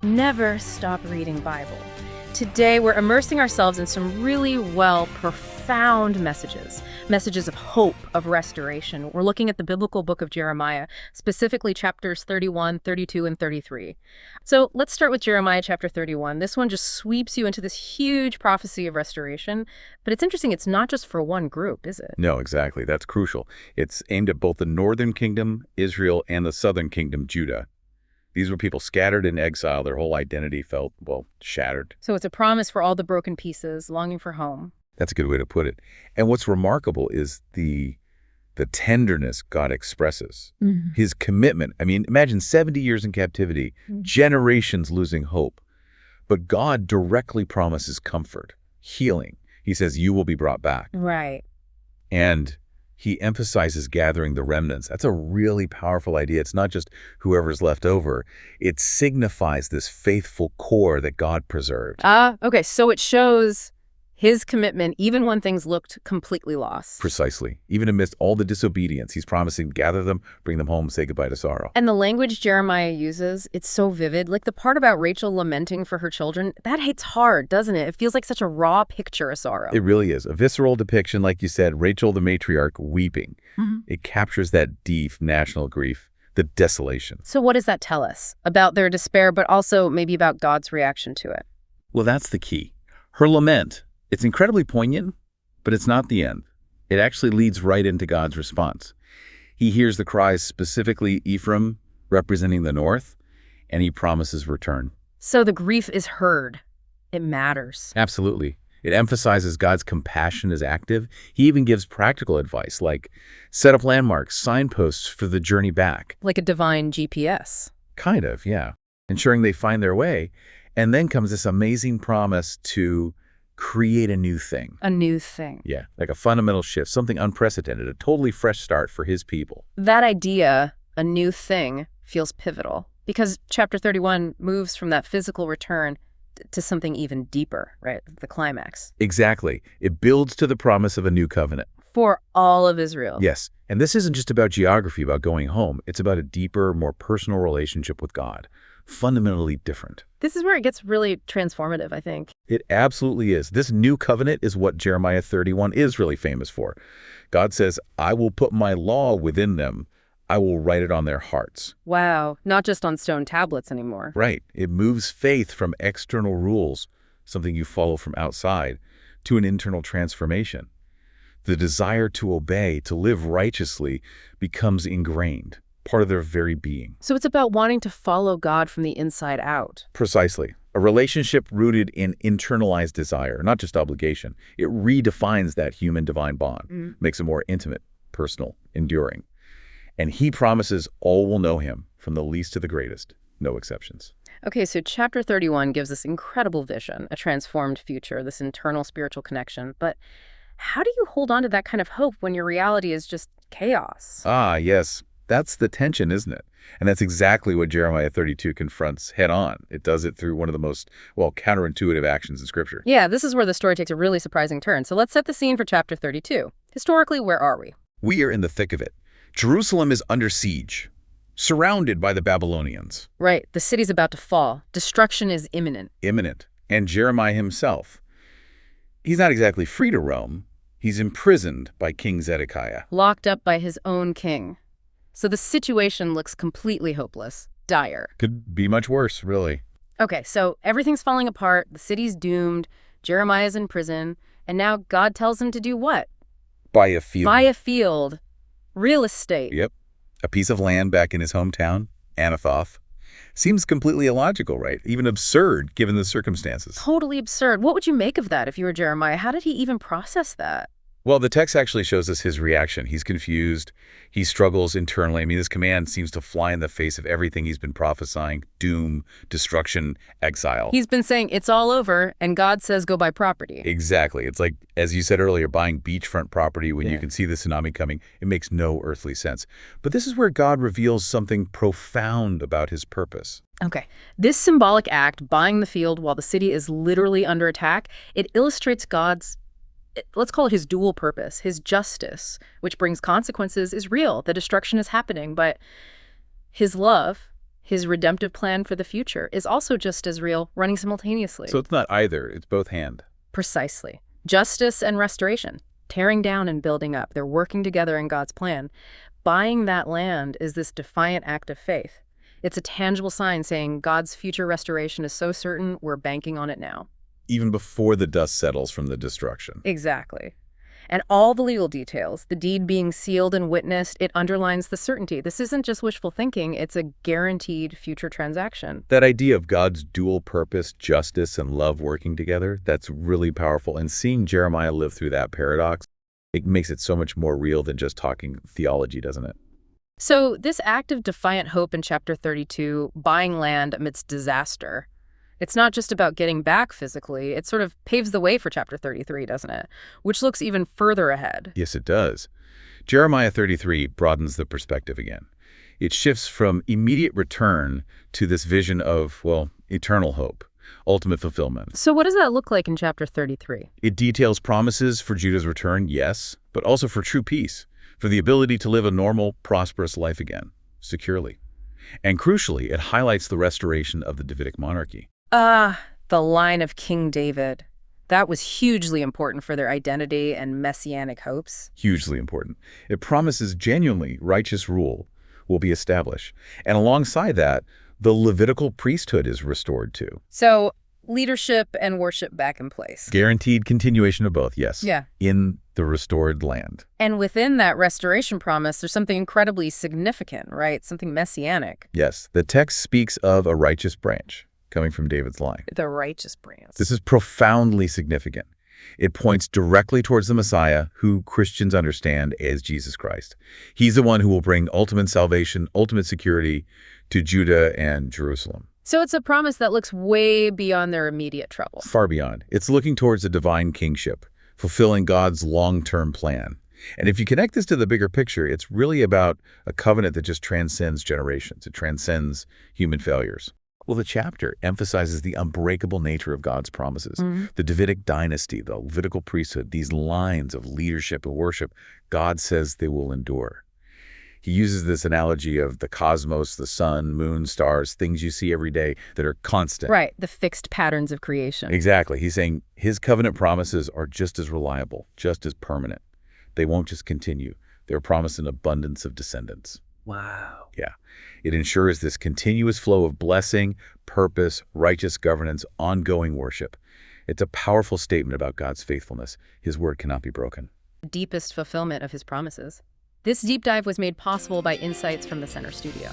Never stop reading Bible. Today, we're immersing ourselves in some really, profound messages of hope, of restoration. We're looking at the biblical book of Jeremiah, specifically chapters 31, 32, and 33. So let's start with Jeremiah chapter 31. This one just sweeps you into this huge prophecy of restoration. But it's interesting, it's not just for one group, is it? No, exactly. That's crucial. It's aimed at both the northern kingdom, Israel, and the southern kingdom, Judah. These were people scattered in exile. Their whole identity felt, shattered. So it's a promise for all the broken pieces, longing for home. That's a good way to put it. And what's remarkable is the tenderness God expresses. Mm-hmm. His commitment. I mean, imagine 70 years in captivity, generations losing hope. But God directly promises comfort, healing. He says, you will be brought back. Right. And he emphasizes gathering the remnants. That's a really powerful idea. It's not just whoever's left over. It signifies this faithful core that God preserved. Okay, so it shows his commitment even when things looked completely lost. Precisely. Even amidst all the disobedience, he's promising gather them, bring them home, say goodbye to sorrow. And the language Jeremiah uses, it's so vivid. Like the part about Rachel lamenting for her children, that hits hard, doesn't it? It feels like such a raw picture of sorrow. It really is. A visceral depiction, like you said, Rachel the matriarch weeping. Mm-hmm. It captures that deep national grief, the desolation. So what does that tell us about their despair, but also maybe about God's reaction to it? Well, that's the key. Her lament, it's incredibly poignant, but it's not the end. It actually leads right into God's response. He hears the cries, specifically Ephraim, representing the north, and he promises return. So the grief is heard. It matters. Absolutely. It emphasizes God's compassion is active. He even gives practical advice, like set up landmarks, signposts for the journey back. Like a divine GPS. Kind of, yeah. Ensuring they find their way. And then comes this amazing promise to create a new thing. A new thing. Yeah, like a fundamental shift, something unprecedented, a totally fresh start for his people. That idea, a new thing, feels pivotal because chapter 31 moves from that physical return to something even deeper, right? The climax. Exactly. It builds to the promise of a new covenant. For all of Israel. Yes. And this isn't just about geography, about going home. It's about a deeper, more personal relationship with God. Fundamentally different. This is where it gets really transformative, I think. It absolutely is. This new covenant is what Jeremiah 31 is really famous for. God says, I will put my law within them. I will write it on their hearts. Wow. Not just on stone tablets anymore. Right. It moves faith from external rules, something you follow from outside, to an internal transformation. The desire to obey, to live righteously, becomes ingrained, part of their very being. So it's about wanting to follow God from the inside out. Precisely. A relationship rooted in internalized desire, not just obligation. It redefines that human-divine bond, makes it more intimate, personal, enduring. And he promises all will know him, from the least to the greatest, no exceptions. Okay, so chapter 31 gives this incredible vision, a transformed future, this internal spiritual connection. But how do you hold on to that kind of hope when your reality is just chaos? Ah, yes. That's the tension, isn't it? And that's exactly what Jeremiah 32 confronts head on. It does it through one of the most, counterintuitive actions in Scripture. Yeah, this is where the story takes a really surprising turn. So let's set the scene for chapter 32. Historically, where are we? We are in the thick of it. Jerusalem is under siege, surrounded by the Babylonians. Right, the city's about to fall. Destruction is imminent. Imminent. And Jeremiah himself, he's not exactly free to roam. He's imprisoned by King Zedekiah. Locked up by his own king. So the situation looks completely hopeless, dire. Could be much worse, really. Okay, so everything's falling apart, the city's doomed, Jeremiah's in prison, and now God tells him to do what? Buy a field. Buy a field. Real estate. Yep. A piece of land back in his hometown, Anathoth. Seems completely illogical, right? Even absurd, given the circumstances. Totally absurd. What would you make of that if you were Jeremiah? How did he even process that? Well, the text actually shows us his reaction. He's confused. He struggles internally. I mean, this command seems to fly in the face of everything he's been prophesying: doom, destruction, exile. He's been saying it's all over, and God says go buy property. Exactly. It's like, as you said earlier, buying beachfront property when you can see the tsunami coming. It makes no earthly sense. But this is where God reveals something profound about his purpose. Okay. This symbolic act, buying the field while the city is literally under attack, it illustrates God's, let's call it his dual purpose. His justice, which brings consequences, is real. The destruction is happening, but his love, His redemptive plan for the future is also just as real, running simultaneously. So it's not either, it's both hand. Precisely. Justice and restoration, tearing down and building up. They're working together in God's plan. Buying that land is this defiant act of faith. It's a tangible sign saying God's future restoration is so certain, we're banking on it now. Even before the dust settles from the destruction. Exactly. And all the legal details, the deed being sealed and witnessed, it underlines the certainty. This isn't just wishful thinking, it's a guaranteed future transaction. That idea of God's dual purpose, justice and love working together, that's really powerful. And seeing Jeremiah live through that paradox, it makes it so much more real than just talking theology, doesn't it? So this act of defiant hope in chapter 32, buying land amidst disaster, it's not just about getting back physically, it sort of paves the way for chapter 33, doesn't it? Which looks even further ahead. Yes, it does. Jeremiah 33 broadens the perspective again. It shifts from immediate return to this vision of, well, eternal hope, ultimate fulfillment. So what does that look like in chapter 33? It details promises for Judah's return, yes, but also for true peace, for the ability to live a normal, prosperous life again, securely. And crucially, it highlights the restoration of the Davidic monarchy. The line of King David. That was hugely important for their identity and messianic hopes. Hugely important. It promises genuinely righteous rule will be established. And alongside that, the Levitical priesthood is restored too. So leadership and worship back in place. Guaranteed continuation of both, yes. Yeah. In the restored land. And within that restoration promise, there's something incredibly significant, right? Something messianic. Yes. The text speaks of a righteous branch coming from David's line. The righteous branch. This is profoundly significant. It points directly towards the Messiah, who Christians understand as Jesus Christ. He's the one who will bring ultimate salvation, ultimate security to Judah and Jerusalem. So it's a promise that looks way beyond their immediate trouble. Far beyond. It's looking towards a divine kingship, fulfilling God's long-term plan. And if you connect this to the bigger picture, it's really about a covenant that just transcends generations. It transcends human failures. Well, the chapter emphasizes the unbreakable nature of God's promises. The Davidic dynasty, the Levitical priesthood, these lines of leadership and worship, God says they will endure. He uses this analogy of the cosmos, the sun, moon, stars, things you see every day that are constant. Right, the fixed patterns of creation. Exactly. He's saying his covenant promises are just as reliable, just as permanent. They won't just continue. They're promised an abundance of descendants. Wow. Yeah. It ensures this continuous flow of blessing, purpose, righteous governance, ongoing worship. It's a powerful statement about God's faithfulness. His word cannot be broken. The deepest fulfillment of his promises. This deep dive was made possible by insights from the Center Studio.